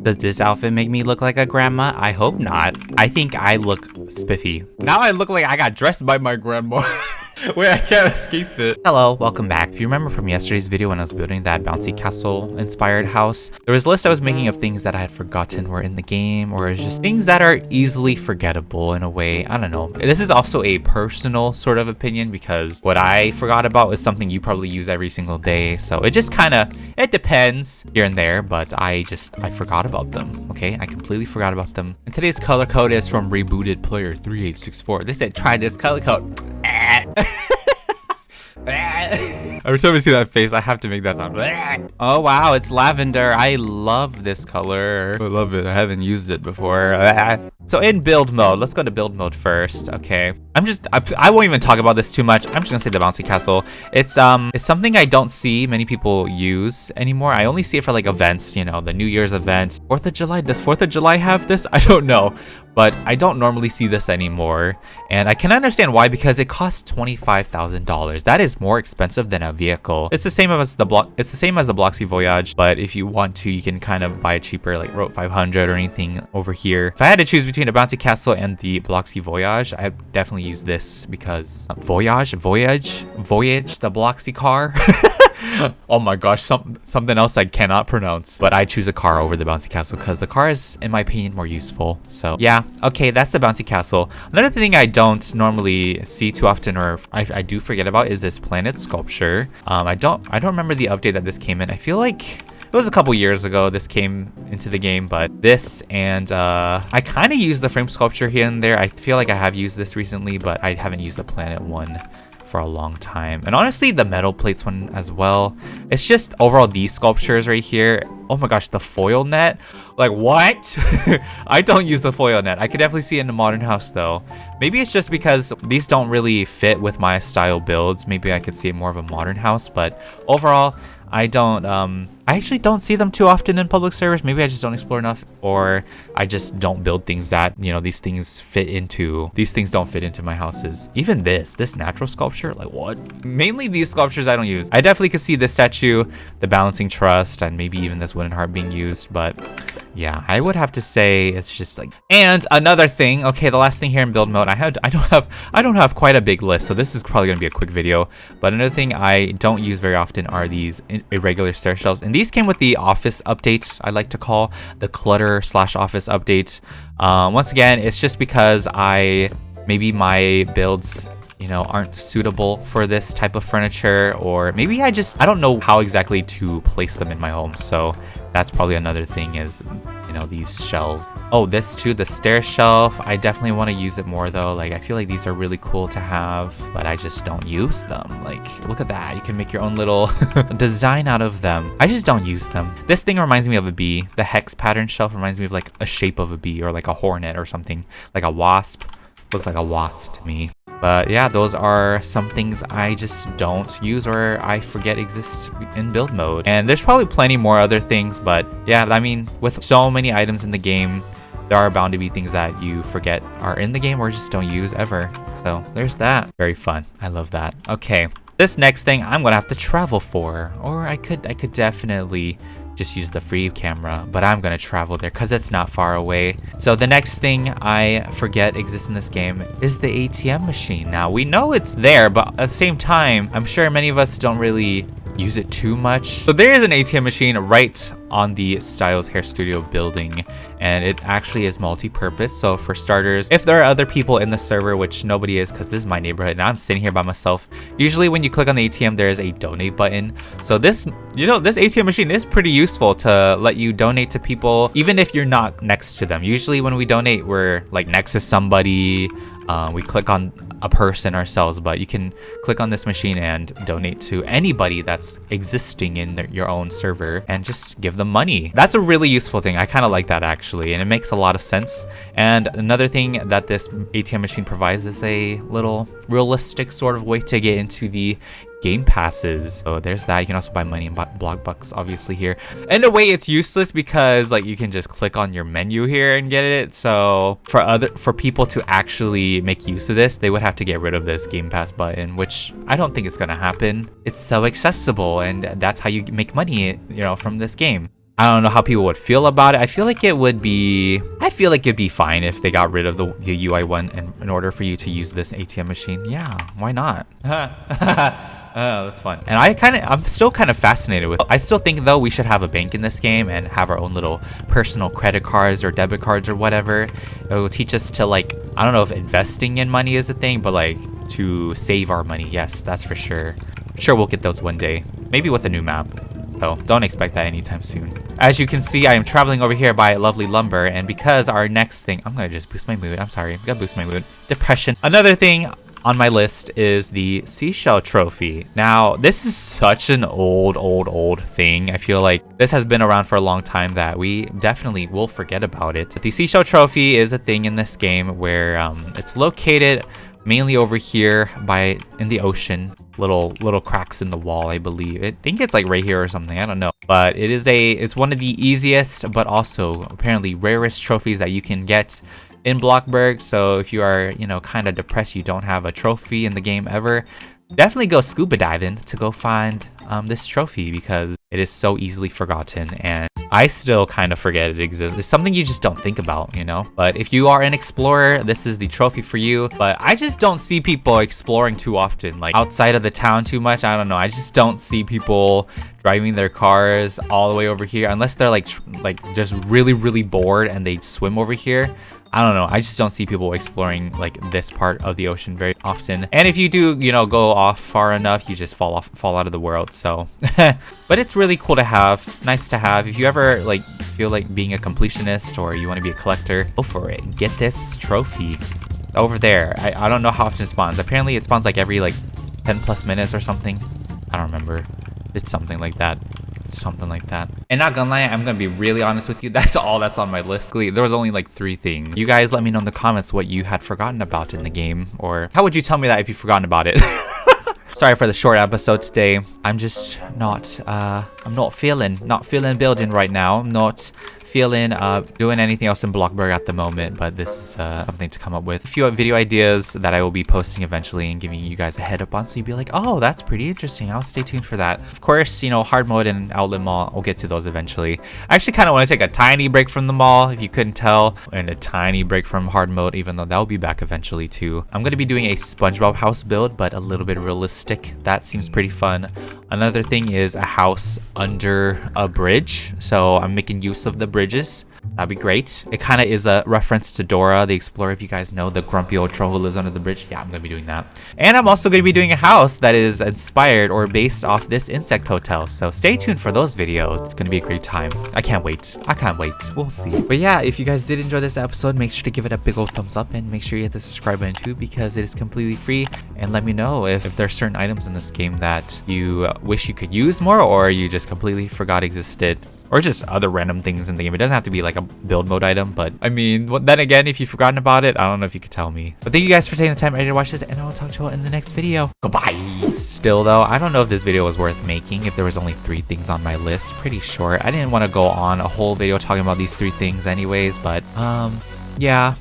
Does this outfit make me look like a grandma? I hope not. I think I look spiffy. Now I look like I got dressed by my grandma. Wait, I can't escape it. Hello, welcome back. If you remember from yesterday's video when I was building that bouncy castle inspired house, there was a list I was making of things that I had forgotten were in the game, or just things that are easily forgettable in a way. I don't know. This is also a personal sort of opinion because what I forgot about is something you probably use every single day. So it just it depends here and there, but I forgot about them. Okay, I completely forgot about them. And today's color code is from Rebooted Player 3864. They said try this color code. Every time I see that face, I have to make that sound. Oh wow, it's lavender. I love this color. I love it. I haven't used it before. So in build mode, let's go to build mode first. Okay, I won't even talk about this too much. I'm just gonna say the bouncy castle. It's something I don't see many people use anymore. I only see it for like events, you know, the New Year's event, 4th of July. Does 4th of July have this? I don't know, but I don't normally see this anymore, and I can understand why, because it costs $25,000. That is more expensive than a vehicle. It's the same as the Bloxy Voyage, but if you want to, you can kind of buy it cheaper, like Route 500 or anything over here. If I had to choose between a bouncy castle and the Bloxy Voyage, I definitely use this because Voyage, the Bloxy car. Oh my gosh, something else I cannot pronounce. But I choose a car over the bouncy castle because the car is, in my opinion, more useful. So yeah, okay, that's the bouncy castle. Another thing I don't normally see too often, or I do forget about, is this planet sculpture. I don't remember the update that this came in. I feel like it was a couple years ago this came into the game, but this and I kind of use the frame sculpture here and there. I feel like I have used this recently, but I haven't used the planet one for a long time. And honestly, the metal plates one as well. It's just overall these sculptures right here. Oh my gosh, the foil net. Like what? I don't use the foil net. I could definitely see it in a modern house though. Maybe it's just because these don't really fit with my style builds. Maybe I could see it more of a modern house, but overall, I actually don't see them too often in public servers. Maybe I just don't explore enough, or I just don't build things that, you know, these things don't fit into my houses. Even this natural sculpture, like what? Mainly these sculptures I don't use. I definitely could see this statue, the balancing trust, and maybe even this wooden heart being used, but yeah, I would have to say it's just like. And another thing, okay, the last thing here in build mode, I don't have quite a big list, so this is probably gonna be a quick video. But another thing I don't use very often are these irregular stair shelves, and these came with the office update. I like to call the clutter/office update. Once again, it's just because maybe my builds, you know, aren't suitable for this type of furniture, or maybe I don't know how exactly to place them in my home. So that's probably another thing, is, you know, these shelves. Oh, this too, the stair shelf. I definitely want to use it more though. Like, I feel like these are really cool to have, but I just don't use them. Like, look at that. You can make your own little design out of them. I just don't use them. This thing reminds me of a bee. The hex pattern shelf reminds me of like a shape of a bee, or like a hornet or something, like a wasp. Looks like a wasp to me. But yeah, those are some things I just don't use, or I forget exist in build mode. And there's probably plenty more other things, but yeah, I mean, with so many items in the game, there are bound to be things that you forget are in the game or just don't use ever. So there's that. Very fun. I love that. Okay, this next thing I'm gonna have to travel for, or I could definitely just use the free camera, but I'm gonna travel there because it's not far away. So the next thing I forget exists in this game is the ATM machine. Now we know it's there, but at the same time, I'm sure many of us don't really use it too much. So there is an ATM machine right on the Styles Hair Studio building, and it actually is multi-purpose. So for starters, if there are other people in the server, which nobody is because this is my neighborhood and I'm sitting here by myself, usually when you click on the ATM, there is a donate button. So this, you know, this ATM machine is pretty useful to let you donate to people, even if you're not next to them. Usually when we donate, we're like next to somebody. We click on a person ourselves, but you can click on this machine and donate to anybody that's existing in your own server and just give them money. That's a really useful thing. I kind of like that actually, and it makes a lot of sense. And another thing that this ATM machine provides is a little realistic sort of way to get into the game passes. So there's that. You can also buy money in block bucks obviously here. In a way, it's useless because like you can just click on your menu here and get it. So for people to actually make use of this, they would have to get rid of this game pass button, which I don't think is gonna happen. It's so accessible, and that's how you make money, you know, from this game. I don't know how people would feel about it. I feel like it'd be fine if they got rid of the UI one in order for you to use this ATM machine. Yeah, why not? Oh, that's fun. And I'm still kind of fascinated with it. I still think though we should have a bank in this game and have our own little personal credit cards or debit cards or whatever. It will teach us to, like, I don't know if investing in money is a thing, but like to save our money. Yes, that's for sure. I'm sure we'll get those one day. Maybe with a new map. So don't expect that anytime soon. As you can see, I am traveling over here by lovely lumber, and because our next thing, I'm gonna just boost my mood. I'm sorry, I'm gonna boost my mood. Depression. Another thing on my list is the seashell trophy. Now, this is such an old thing. I feel like this has been around for a long time that we definitely will forget about it. But the seashell trophy is a thing in this game where it's located mainly over here in the ocean. Little cracks in the wall, I believe. I think it's like right here or something, I don't know. But it's one of the easiest but also apparently rarest trophies that you can get in Bloxburg. So if you are, you know, kind of depressed you don't have a trophy in the game ever, definitely go scuba diving to go find this trophy, because it is so easily forgotten, and I still kind of forget it exists. It's something you just don't think about, you know. But if you are an explorer, this is the trophy for you. But I just don't see people exploring too often, like outside of the town too much. I don't know, I just don't see people driving their cars all the way over here unless they're like just really bored and they swim over here. I don't know, I just don't see people exploring like this part of the ocean very often. And if you do, you know, go off far enough, you just fall out of the world. So but it's really cool to have, nice to have. If you ever like feel like being a completionist or you want to be a collector, go for it. Get this trophy over there. I don't know how often it spawns. Apparently it spawns like every like 10 plus minutes or something. I don't remember. It's something like that. Something like that. And not gonna lie, I'm gonna be really honest with you, that's all that's on my list. There was only like 3 things. You guys let me know in the comments what you had forgotten about in the game, or how would you tell me that if you've forgotten about it? Sorry for the short episode today. I'm just not feeling building right now. I'm not feeling doing anything else in Bloxburg at the moment, but this is something to come up with. A few video ideas that I will be posting eventually and giving you guys a head up on, so you'll be like, oh, that's pretty interesting. I'll stay tuned for that. Of course, you know, hard mode and outlet mall, I'll get to those eventually. I actually kind of want to take a tiny break from the mall, if you couldn't tell, and a tiny break from hard mode, even though that'll be back eventually too. I'm going to be doing a SpongeBob house build, but a little bit realistic. That seems pretty fun. Another thing is a house under a bridge, so I'm making use of the bridges. That'd be great. It kind of is a reference to Dora the Explorer, if you guys know, the grumpy old troll who lives under the bridge. Yeah, I'm gonna be doing that. And I'm also gonna be doing a house that is inspired or based off this insect hotel, so stay tuned for those videos. It's gonna be a great time. I can't wait. We'll see. But yeah, if you guys did enjoy this episode, make sure to give it a big old thumbs up and make sure you hit the subscribe button too, because it is completely free. And let me know if there are certain items in this game that you wish you could use more, or you just completely forgot existed, or just other random things in the game. It doesn't have to be like a build mode item, but I mean, then again, if you've forgotten about it, I don't know if you could tell me. But thank you guys for taking the time to watch this, and I'll talk to you all in the next video. Goodbye. Still though, I don't know if this video was worth making if there was only 3 things on my list. Pretty short. I didn't want to go on a whole video talking about these 3 things anyways, but yeah.